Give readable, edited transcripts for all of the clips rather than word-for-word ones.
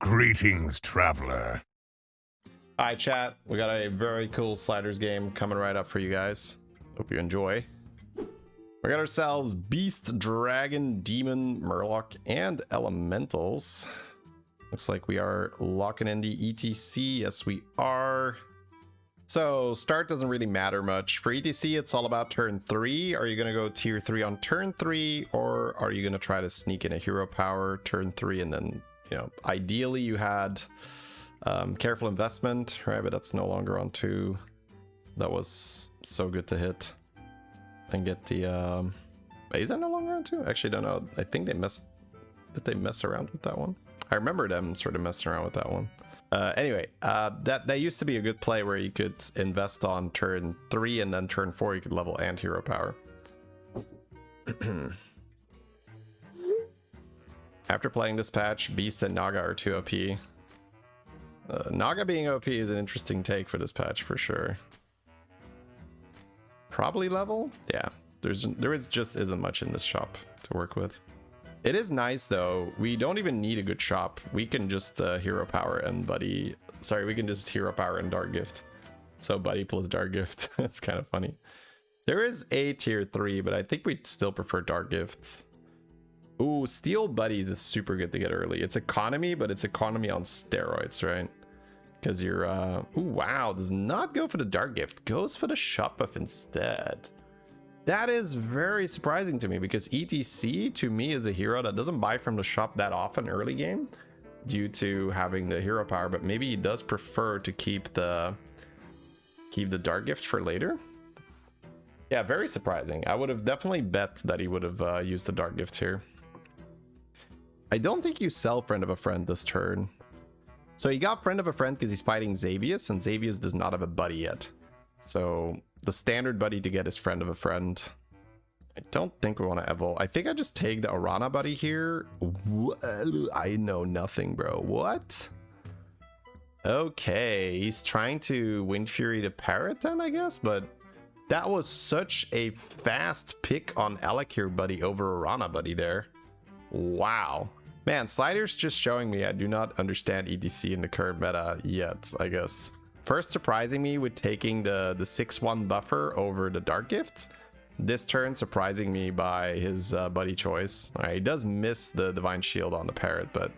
Greetings, traveler. Hi, chat. We got a very cool Sliders game coming right up for you guys. Hope you enjoy. We got ourselves Beast, Dragon, Demon, Murloc, and Elementals. Looks like we are locking in the ETC. Yes, we are. So, start doesn't really matter much. For ETC, it's all about turn 3. Are you going to go tier 3 on turn 3? Or are you going to try to sneak in a hero power turn 3 and then, you know, ideally you had careful investment, right? But that's no longer on 2. That was so good to hit and get the is that no longer on 2? Actually, don't know. I think they messed. Did they mess around with that one? I remember them sort of messing around with that one. Anyway, that used to be a good play where you could invest on turn 3 and then turn 4 you could level and hero power. After playing this patch, Beast and Naga are 2 OP. Naga being OP is an interesting take for this patch for sure. Probably level? Yeah, there just isn't much in this shop to work with. It is nice though, we don't even need a good shop. We can just hero power and buddy. Sorry, we can just hero power and dark gift. So buddy plus dark gift. That's kind of funny. There is a tier 3, but I think we'd still prefer dark gifts. Ooh, steel buddies is super good to get early. It's economy, but it's economy on steroids, right? Because you're ooh, wow, does not go for the dark gift, goes for the shop buff instead. That is very surprising to me because ETC to me is a hero that doesn't buy from the shop that often early game due to having the hero power, but maybe he does prefer to keep the dark gift for later. Yeah, very surprising. I would have definitely bet that he would have used the dark gift here. I don't think you sell friend of a friend this turn. So he got friend of a friend because he's fighting Xavius, and Xavius does not have a buddy yet. So the standard buddy to get is friend of a friend. I don't think we want to evolve. I think I just take the Arana buddy here. I know nothing, bro. What? Okay, he's trying to Wind Fury to Parrot then, I guess, but that was such a fast pick on Alec here, buddy, over Arana buddy there. Wow. Man, Slyders just showing me I do not understand ETC in the current meta yet, I guess. First surprising me with taking the 6-1 buffer over the dark gifts. This turn surprising me by his buddy choice. All right, he does miss the divine shield on the parrot, but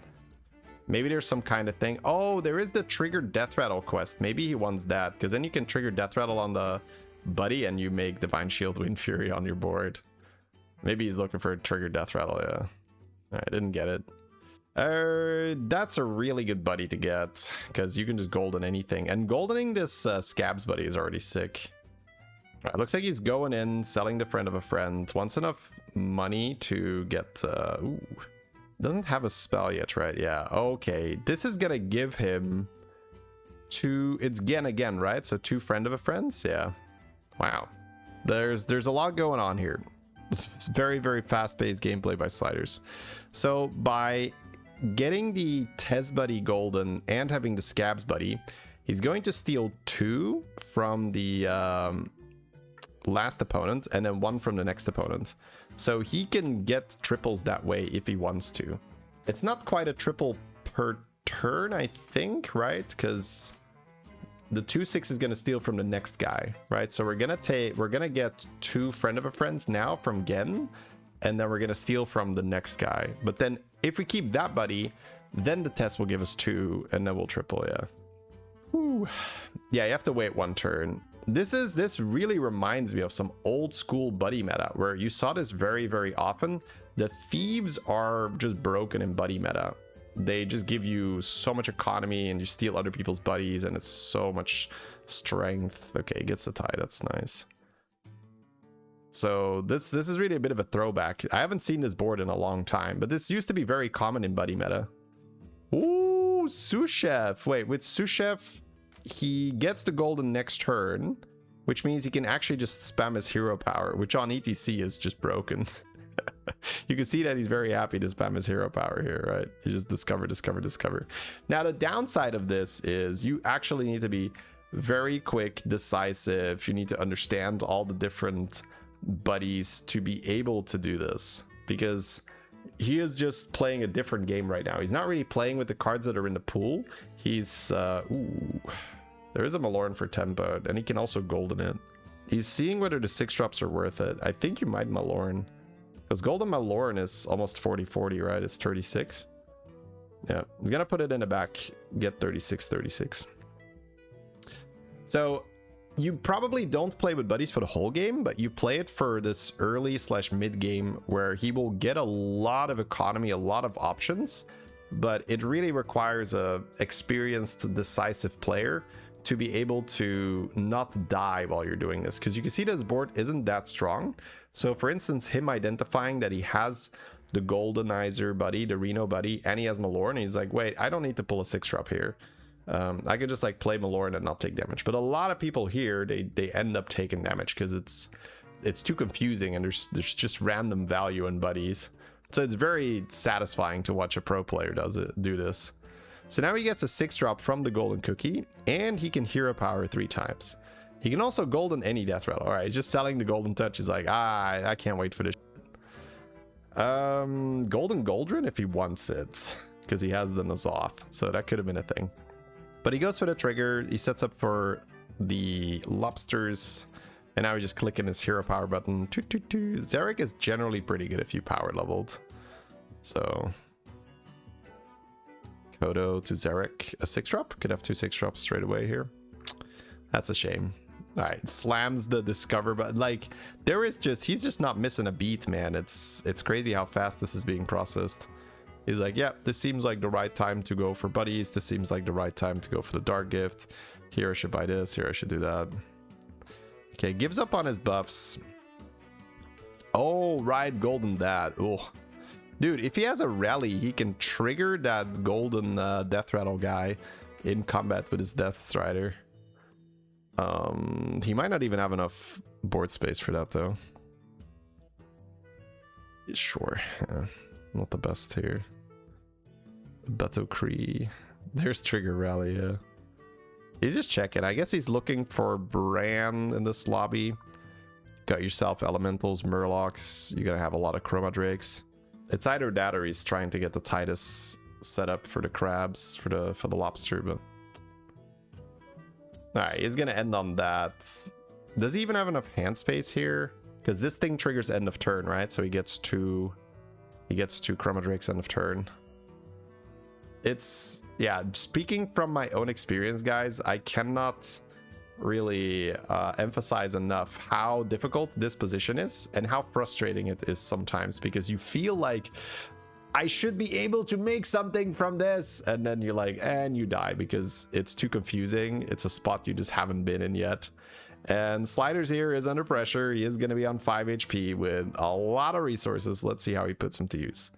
maybe there's some kind of thing. Oh, there is the trigger death rattle quest. Maybe he wants that because then you can trigger death rattle on the buddy and you make divine shield Wind Fury on your board. Maybe he's looking for a trigger death rattle. Yeah, I didn't get it. That's a really good buddy to get because you can just golden anything, and goldening this scabs buddy is already sick. Right, looks like he's going in, selling the friend of a friend. Wants enough money to get ooh, doesn't have a spell yet, right? Yeah, okay, this is gonna give him 2. It's again, right? So 2 friend of a friends. Yeah, wow, there's a lot going on here. It's very fast-paced gameplay by Sliders. So by getting the Tez buddy golden and having the scabs buddy, he's going to steal 2 from the last opponent and then 1 from the next opponent, so he can get triples that way if he wants to. It's not quite a triple per turn, I think, right? Because the 2/6 is going to steal from the next guy, right? So we're gonna get 2 friend of a friends now from Gen, and then we're gonna steal from the next guy. But then if we keep that buddy, then the test will give us 2 and then we'll triple. Yeah. Whew. Yeah, you have to wait 1 turn. This really reminds me of some old school buddy meta where you saw this very often. The thieves are just broken in buddy meta. They just give you so much economy and you steal other people's buddies and it's so much strength. Okay, gets the tie. That's nice. So this is really a bit of a throwback. I haven't seen this board in a long time, but this used to be very common in buddy meta. Ooh, Sous-Chef. Wait, with Sous-Chef, he gets the golden next turn, which means he can actually just spam his hero power, which on ETC is just broken. You can see that he's very happy to spam his hero power here, right? He just discover. Now, the downside of this is you actually need to be very quick, decisive. You need to understand all the different buddies to be able to do this, because he is just playing a different game right now. He's not really playing with the cards that are in the pool. He's ooh, there is a Malorn for tempo, and he can also golden it. He's seeing whether the 6-drops are worth it. I think you might Malorn, because golden Malorn is almost 40-40, right? It's 36. Yeah, he's gonna put it in the back, get 36-36. So you probably don't play with buddies for the whole game, but you play it for this early / mid game where he will get a lot of economy, a lot of options, but it really requires a experienced, decisive player to be able to not die while you're doing this, because you can see that his board isn't that strong. So for instance, him identifying that he has the Goldenizer buddy, the Reno buddy, and he has Malorn, and he's like, wait, I don't need to pull a 6-drop here. I could just like play Malorn and not take damage. But a lot of people here, they end up taking damage because it's too confusing, and there's just random value in buddies. So it's very satisfying to watch a pro player do this. So now he gets a 6-drop from the golden cookie, and he can hero power 3 times. He can also golden any death rattle. All right, he's just selling the golden touch. He's like, I can't wait for this. Golden Goldren if he wants it, because he has the Nazoth, so that could have been a thing. But he goes for the trigger, he sets up for the lobsters, and now he's just clicking his hero power button. Zarek is generally pretty good if you power leveled. So Kodo to Zarek, a 6-drop. Could have 2 6-drops straight away here. That's a shame. All right, slams the discover, but like he's just not missing a beat, man. It's crazy how fast this is being processed. He's like, yeah, this seems like the right time to go for buddies. This seems like the right time to go for the dark gift. Here I should buy this. Here I should do that. Okay, gives up on his buffs. Oh, right, golden dad. Oh, dude, if he has a rally, he can trigger that golden death rattle guy in combat with his death strider. He might not even have enough board space for that though. Sure, yeah, not the best here. Battlecries. There's trigger rally, yeah. He's just checking. I guess he's looking for Brann in this lobby. Got yourself elementals, murlocs. You're gonna have a lot of chroma drakes. It's either that or he's trying to get the tightest setup for the crabs, for the lobster, but alright, he's gonna end on that. Does he even have enough hand space here? Because this thing triggers end of turn, right? So he gets two chroma drakes end of turn. It's, yeah, speaking from my own experience, guys, I cannot really emphasize enough how difficult this position is and how frustrating it is sometimes, because you feel like I should be able to make something from this, and then you're like, and you die because it's too confusing. It's a spot you just haven't been in yet. And Slyders here is under pressure. He is going to be on 5 HP with a lot of resources. Let's see how he puts them to use.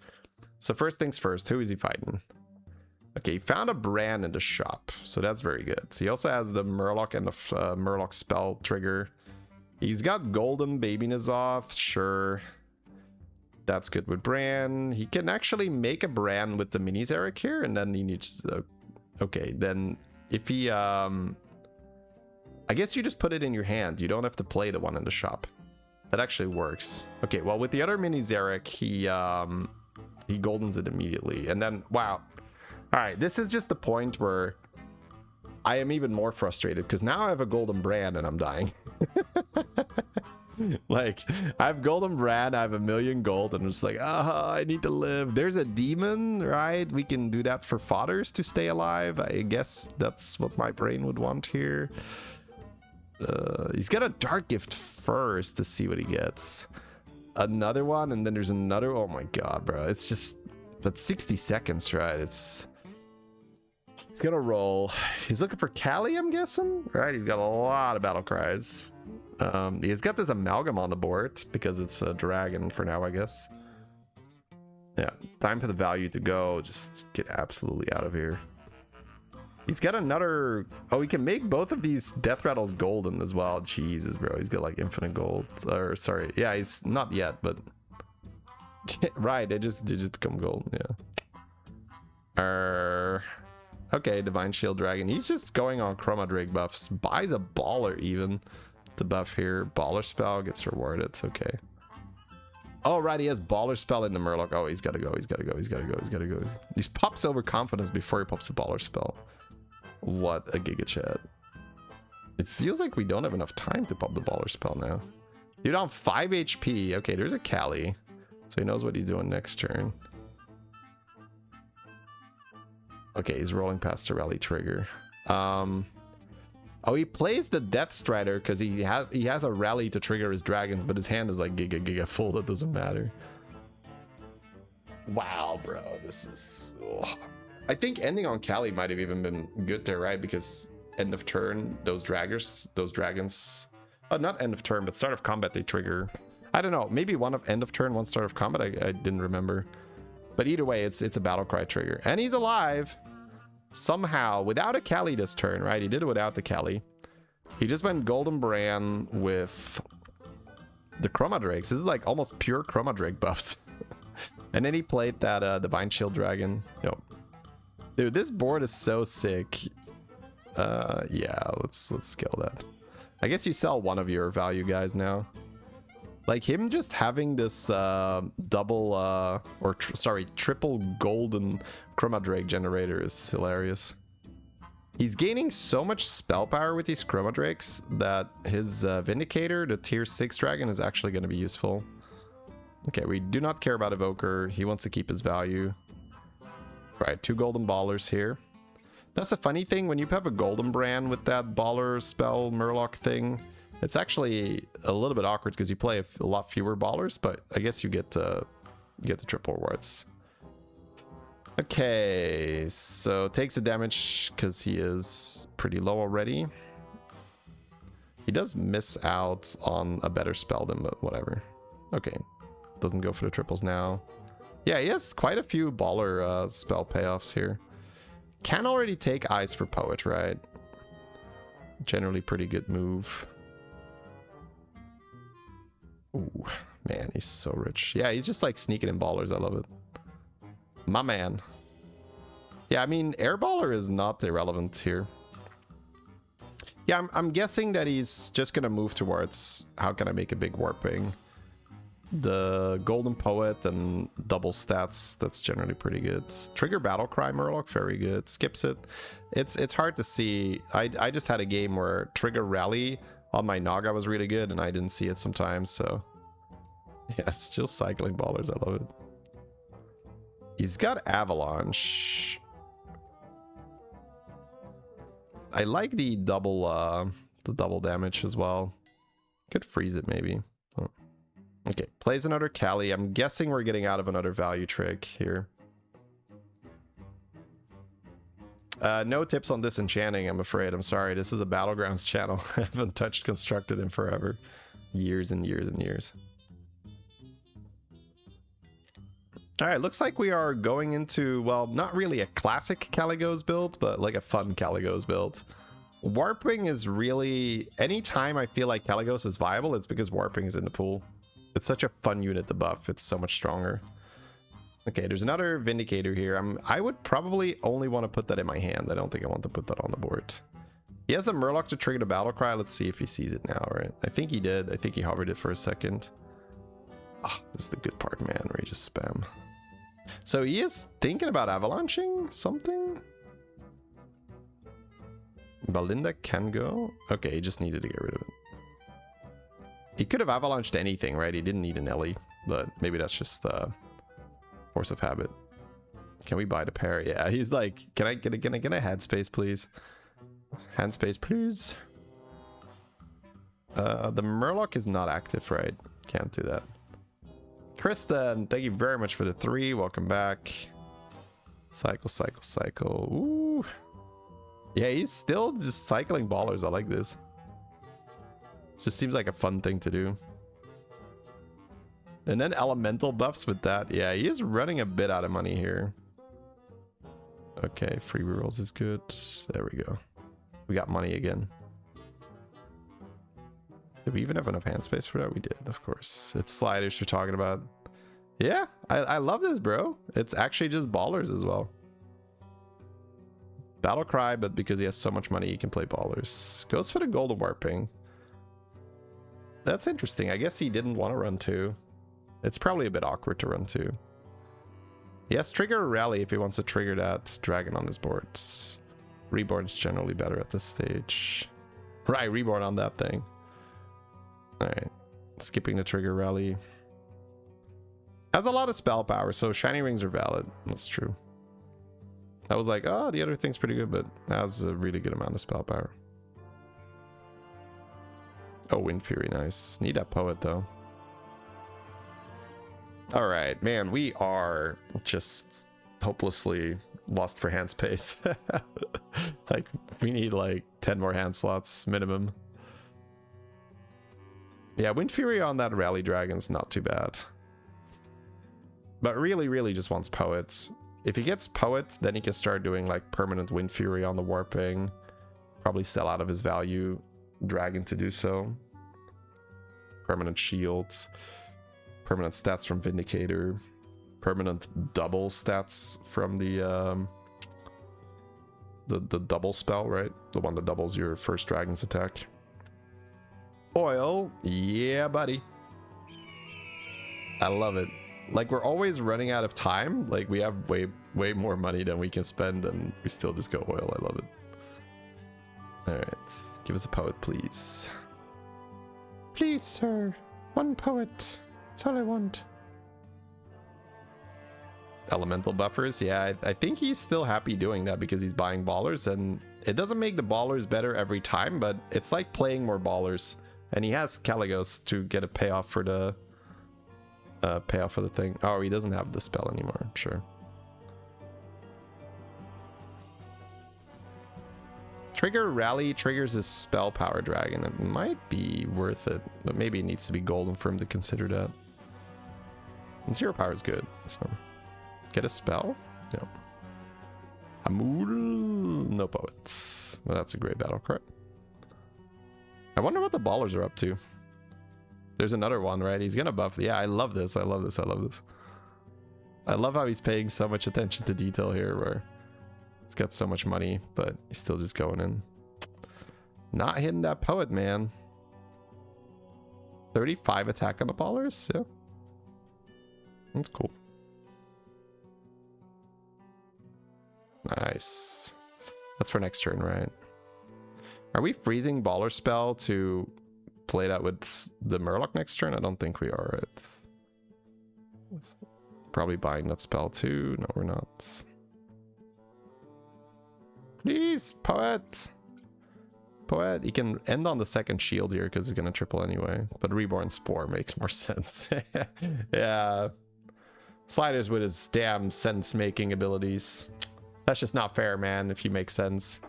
So first things first, who is he fighting? Okay, he found a Brann in the shop, so that's very good. So he also has the Murloc and the Murloc spell trigger. He's got Golden Baby Nazoth, sure. That's good with Brann. He can actually make a Brann with the mini Zarek here, and then he needs... okay, then if he... I guess you just put it in your hand. You don't have to play the one in the shop. That actually works. Okay, well, with the other mini Zarek, he goldens it immediately. And then, wow. All right, this is just the point where I am even more frustrated, because now I have a Golden Brann and I'm dying. Like, I have Golden Brann, I have 1,000,000 gold, and I'm just like, I need to live. There's a demon, right? We can do that for fodders to stay alive. I guess that's what my brain would want here. He's got a dark gift first to see what he gets. Another one, and then there's another. Oh my god, bro. It's just, that's 60 seconds, right? He's gonna roll. He's looking for Callie, I'm guessing, right? He's got a lot of Battlecries. He's got this amalgam on the board because it's a dragon for now, I guess. Yeah, time for the value to go. Just get absolutely out of here. He's got another... Oh, he can make both of these death rattles golden as well. Jesus, bro. He's got like infinite gold. Or sorry. Yeah, he's not yet, but... right, they just become golden, yeah. Okay, Divine Shield Dragon. He's just going on Chroma Drake buffs. By the Baller even. The buff here. Baller spell gets rewarded. It's okay. Oh, right, he has Baller Spell in the Murloc. Oh, he's gotta go, he's gotta go, he's gotta go, he's gotta go. He pops Overconfidence before he pops the Baller Spell. What a Giga Chat. It feels like we don't have enough time to pop the Baller Spell now. You're down 5 HP. Okay, there's a Kali. So he knows what he's doing next turn. Okay, he's rolling past the Rally Trigger. Oh, he plays the Death Strider because he has a Rally to trigger his dragons, but his hand is like giga full. That doesn't matter. Wow, bro, this is... Oh. I think ending on Kali might have even been good there, right? Because end of turn, those dragons, not end of turn, but start of combat, they trigger. I don't know, maybe one of end of turn, one start of combat. I didn't remember. But either way, it's a Battlecry trigger, and he's alive. Somehow, without a Kali this turn, right? He did it without the Kali. He just went Golden Brann with the Chroma Drakes. This is like almost pure Chroma Drake buffs. And then he played that Divine Shield Dragon. Yo, dude, this board is so sick. Yeah, let's scale that. I guess you sell one of your value guys now. Like him just having this triple golden Chroma Drake generator is hilarious. He's gaining so much spell power with these Chroma Drakes that his Vindicator, the tier 6 dragon, is actually going to be useful. Okay, we do not care about Evoker. He wants to keep his value. Right, 2 golden ballers here. That's a funny thing, when you have a Golden Brann with that baller spell Murloc thing, it's actually a little bit awkward because you play a lot fewer ballers, but I guess you get the triple rewards. Okay, so takes the damage because he is pretty low already. He does miss out on a better spell than, but whatever. Okay, doesn't go for the triples now. Yeah, he has quite a few baller spell payoffs here. Can already take Eyes for Poet, right? Generally pretty good move. Ooh, man, he's so rich. Yeah, he's just like sneaking in ballers. I love it. My man. Yeah, I mean, Airballer is not irrelevant here. Yeah, I'm guessing that he's just gonna move towards how can I make a big warping. The Golden Poet and double stats, that's generally pretty good. Trigger Battlecry Murloc, very good. Skips it. It's hard to see. I just had a game where Trigger Rally on my Naga was really good and I didn't see it sometimes, so yeah, still cycling ballers. I love it. He's got Avalanche. I like the double damage as well. Could freeze it maybe. Oh. Okay, plays another Kali. I'm guessing we're getting out of another value trick here. No tips on disenchanting, I'm afraid. I'm sorry. This is a Battlegrounds channel. I haven't touched Constructed in forever. Years and years and years. Alright, looks like we are going into, well, not really a classic Caligos build, but like a fun Caligos build. Warping is really... Anytime I feel like Caligos is viable, it's because Warping is in the pool. It's such a fun unit to buff. It's so much stronger. Okay, there's another Vindicator here. I would probably only want to put that in my hand. I don't think I want to put that on the board. He has the Murloc to trigger the Battlecry. Let's see if he sees it now, right? I think he did. I think he hovered it for a second. Ah, this is the good part, man, where you just spam. So he is thinking about avalanching something. Belinda can go. Okay, he just needed to get rid of it. He could have avalanched anything, right? He didn't need an Ellie, but maybe that's just force of habit. Can we buy the pair? Yeah, he's like, can I get a headspace, please? Hand space, please. The Murloc is not active, right? Can't do that. Kristen, thank you very much for the 3. Welcome back. Cycle, cycle, cycle. Ooh. Yeah, he's still just cycling ballers. I like this. It just seems like a fun thing to do. And then elemental buffs with that. Yeah, he is running a bit out of money here. Okay, free rerolls is good. There we go. We got money again. Did we even have enough hand space for that? We did, of course. It's Slyders you're talking about. Yeah, I love this, bro. It's actually just ballers as well. Battlecry, but because he has so much money, he can play ballers. Goes for the Golden Warping. That's interesting. I guess he didn't want to run 2. It's probably a bit awkward to run too. Yes, trigger a rally if he wants to trigger that dragon on his boards. Reborn's generally better at this stage. Right, Reborn on that thing. Alright. Skipping the trigger rally. Has a lot of spell power, so shiny rings are valid. That's true. I was like, oh, the other thing's pretty good, but has a really good amount of spell power. Oh, Wind Fury, nice. Need that poet, though. Alright, man, we are just hopelessly lost for hand space. Like, we need like 10 more hand slots minimum. Yeah, Wind Fury on that Rally Dragon's not too bad. But really just wants poets. If he gets poets, then he can start doing like permanent Wind Fury on the warping. Probably sell out of his value dragon to do so. Permanent shields. Permanent stats from Vindicator. Permanent double stats from the double spell, right? The one that doubles your first dragon's attack. Oil. Yeah, buddy. I love it. Like, we're always running out of time. Like, we have way more money than we can spend, and we still just go oil. I love it. Alright, give us a poet, please. Please, sir. One poet. That's all I want. Elemental buffers. Yeah, I think he's still happy doing that because he's buying ballers, and it doesn't make the ballers better every time, but it's like playing more ballers. And he has Caligos to get a payoff for the thing. Oh, he doesn't have the spell anymore. Sure. Trigger Rally triggers his spell power dragon. It might be worth it, but maybe it needs to be golden for him to consider that. And 0 power is good, so get a spell. No. Amul, no poets. Well, that's a great battle cry. I wonder what the ballers are up to. There's another one, right? He's gonna buff. Yeah, I love this. I love this. I love this. I love how he's paying so much attention to detail here, where he's got so much money, but he's still just going in. Not hitting that poet, man. 35 attack on the ballers? Yeah. That's cool. Nice. That's for next turn, right? Are we freezing baller spell to play that with the Murloc next turn? I don't think we are. It's probably buying that spell too. No, we're not. Please, poet. Poet. He can end on the second shield here because he's gonna triple anyway. But Reborn Spore makes more sense. Yeah. Slyders with his damn sense-making abilities. That's just not fair, man, if you make sense.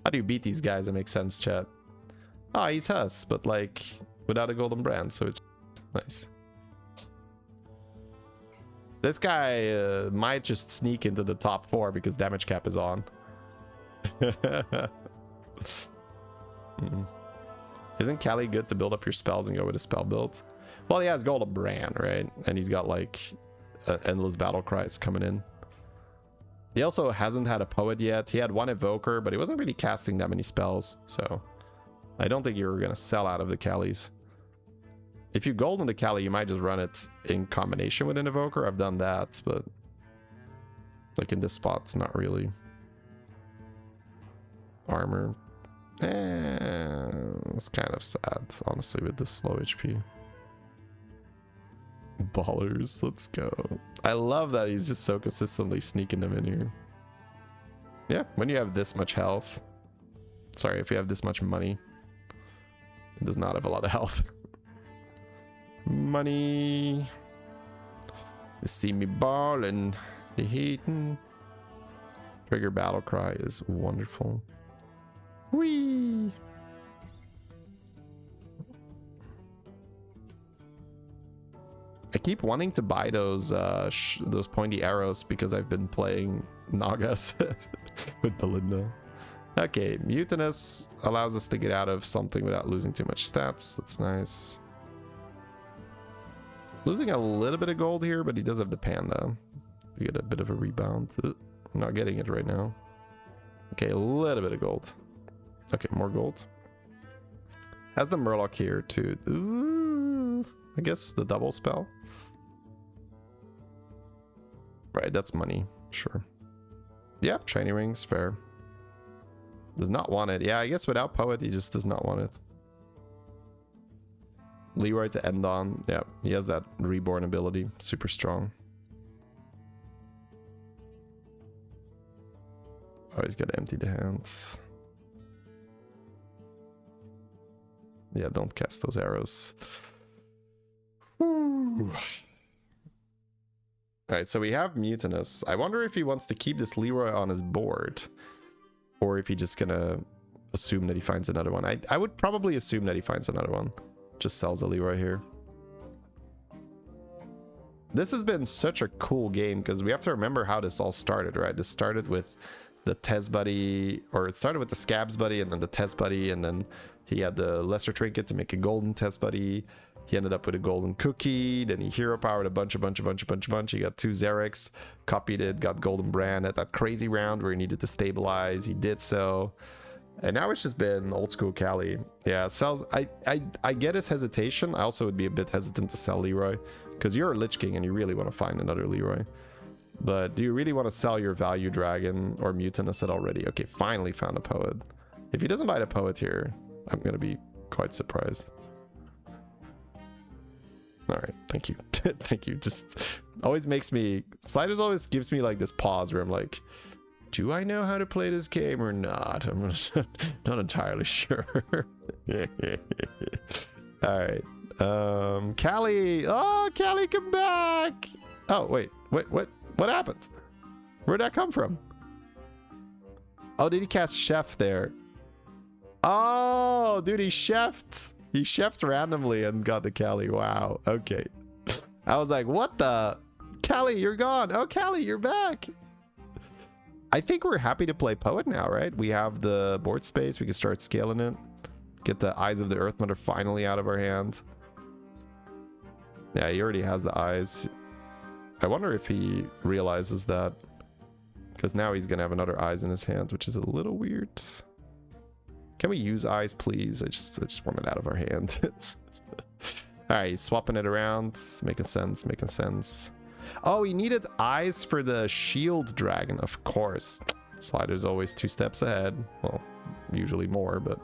How do you beat these guys that make sense, chat? Ah, he's Huss, but like without a Golden Brann, so it's nice. This guy might just sneak into the top 4 because damage cap is on. Isn't Cali good to build up your spells and go with a spell build? Well, he has Golden Brann, right? And he's got like endless battle cries coming in. He also hasn't had a poet yet. He had one evoker, but he wasn't really casting that many spells, so I don't think you were gonna sell out of the Callies. If you golden the Callie, you might just run it in combination with an evoker. I've done that, but like in this spot, it's not really. Armor. It's kind of sad, honestly, with this low HP. Ballers, let's go. I love that he's just so consistently sneaking them in here. Yeah, when you have this much health. Sorry, if you have this much money. It does not have a lot of health. Money. You see me ballin', the hatin'. Trigger battle cry is wonderful. Whee! I keep wanting to buy those pointy arrows because I've been playing Nagas with Belinda. Okay, Mutinous allows us to get out of something without losing too much stats. That's nice. Losing a little bit of gold here, but he does have the Panda to get a bit of a rebound. I'm not getting it right now. Okay, a little bit of gold. Okay, more gold. Has the Murloc here too. Ooh, I guess, the double spell. Right, that's money. Sure. Yeah, shiny rings, fair. Does not want it. Yeah, I guess without Poet, he just does not want it. Leroy to end on. Yeah, he has that reborn ability. Super strong. Oh, he's got to empty the hands. Yeah, don't cast those arrows. Alright, so we have Mutinous. I wonder if he wants to keep this Leroy on his board. Or if he's just gonna assume that he finds another one. I would probably assume that he finds another one. Just sells the Leroy here. This has been such a cool game because we have to remember how this all started, right? This started with the Tez Buddy, or it started with the Scabs Buddy and then the Tez Buddy, and then he had the Lesser Trinket to make a golden Tez Buddy. He ended up with a golden cookie, then he hero powered a bunch. He got 2 Xerics, copied it, got Golden Brann at that crazy round where he needed to stabilize. He did so. And now it's just been old school Cali. Yeah, it sells. I get his hesitation. I also would be a bit hesitant to sell Leroy because you're a Lich King and you really want to find another Leroy. But do you really want to sell your value dragon or Mutinous at already? Okay, finally found a Poet. If he doesn't buy a Poet here, I'm going to be quite surprised. All right, thank you. Thank you. Just always makes me... Sliders always gives me like this pause where I'm like, do I know how to play this game or not? I'm not entirely sure. All right. Callie. Oh, Callie, come back. Oh, wait. What happened? Where'd that come from? Oh, did he cast Chef there? Oh, dude, he chefed. He chefed randomly and got the Callie. Wow. Okay. I was like, what the? Callie, you're gone. Oh, Callie, you're back. I think we're happy to play Poet now, right? We have the board space. We can start scaling it. Get the Eyes of the Earth Mother finally out of our hand. Yeah, he already has the eyes. I wonder if he realizes that. Because now he's going to have another Eyes in his hand, which is a little weird. Can we use eyes, please? I just want it out of our hand. All right, he's swapping it around. Making sense. Oh, he needed eyes for the shield dragon, of course. Slider's always 2 steps ahead. Well, usually more, but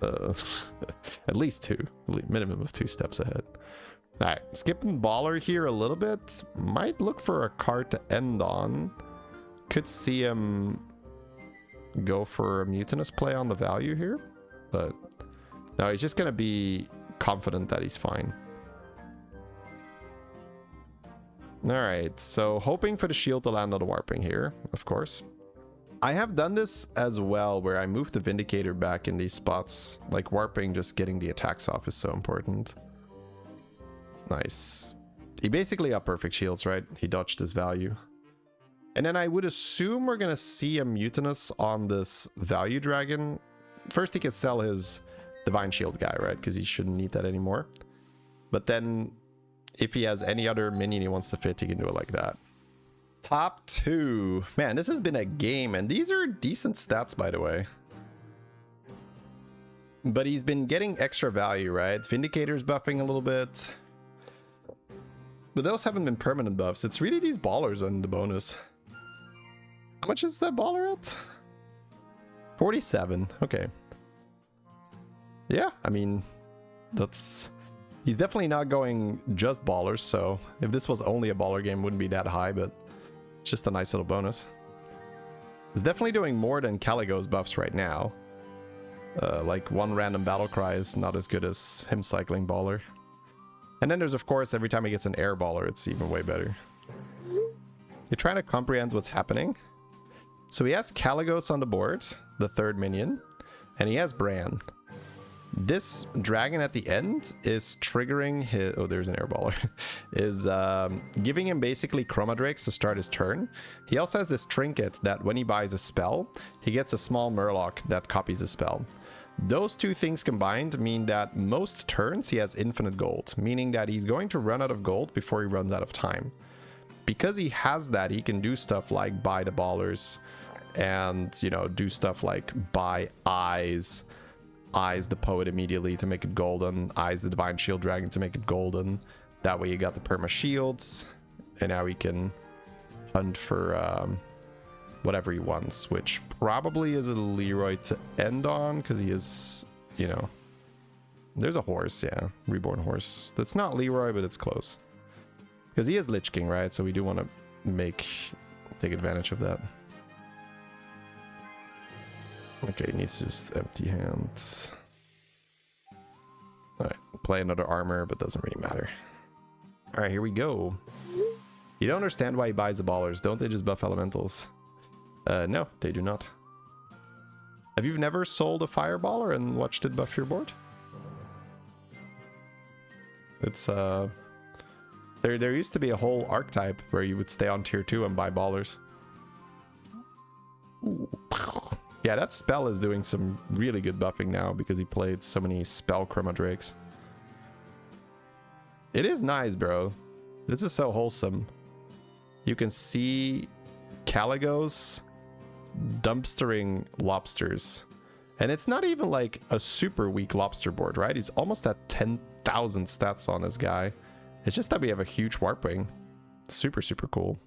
at least 2. Minimum of 2 steps ahead. All right, skipping Baller here a little bit. Might look for a card to end on. Could see him go for a Mutinous play on the value here, but no, he's just gonna be confident that he's fine. All right, so hoping for the shield to land on the warping here, of course. I have done this as well where I moved the Vindicator back in these spots. Like warping, just getting the attacks off is so important. Nice. He basically got perfect shields, right? He dodged his value. And then I would assume we're going to see a Mutinous on this value dragon. First, he can sell his Divine Shield guy, right? Because he shouldn't need that anymore. But then, if he has any other minion he wants to fit, he can do it like that. Top 2. Man, this has been a game. And these are decent stats, by the way. But he's been getting extra value, right? Vindicator's buffing a little bit. But those haven't been permanent buffs. It's really these ballers on the bonus. How much is that baller at? 47. Okay. Yeah, I mean, that's... He's definitely not going just ballers, so if this was only a baller game, it wouldn't be that high, but it's just a nice little bonus. He's definitely doing more than Caligo's buffs right now. Like one random battle cry is not as good as him cycling baller. And then there's, of course, every time he gets an air baller, it's even way better. You're trying to comprehend what's happening. So he has Caligos on the board, the 3rd minion, and he has Brann. This dragon at the end is triggering his... Oh, there's an airballer. Is giving him basically Chroma Drakes to start his turn. He also has this trinket that when he buys a spell, he gets a small Murloc that copies the spell. Those 2 things combined mean that most turns he has infinite gold, meaning that he's going to run out of gold before he runs out of time. Because he has that, he can do stuff like buy the ballers and, you know, do stuff like buy eyes eyes the poet immediately to make it golden, eyes the divine shield dragon to make it golden. That way you got the perma shields, and now he can hunt for whatever he wants, which probably is a Leroy to end on, because he is, you know, there's a horse, yeah, reborn horse. That's not Leroy, but it's close. Because he is Lich King, right? So we do want to take advantage of that. Okay, he needs just empty hands. Alright, play another armor, but doesn't really matter. Alright, here we go. You don't understand why he buys the ballers. Don't they just buff elementals? No, they do not. Have you never sold a fireballer and watched it buff your board? It's there used to be a whole archetype where you would stay on tier 2 and buy ballers. Ooh. Yeah, that spell is doing some really good buffing now because he played so many spell chroma drakes. It is nice, bro. This is so wholesome. You can see Caligos dumpstering lobsters. And it's not even like a super weak lobster board, right? He's almost at 10,000 stats on this guy. It's just that we have a huge warp wing. Super, super cool.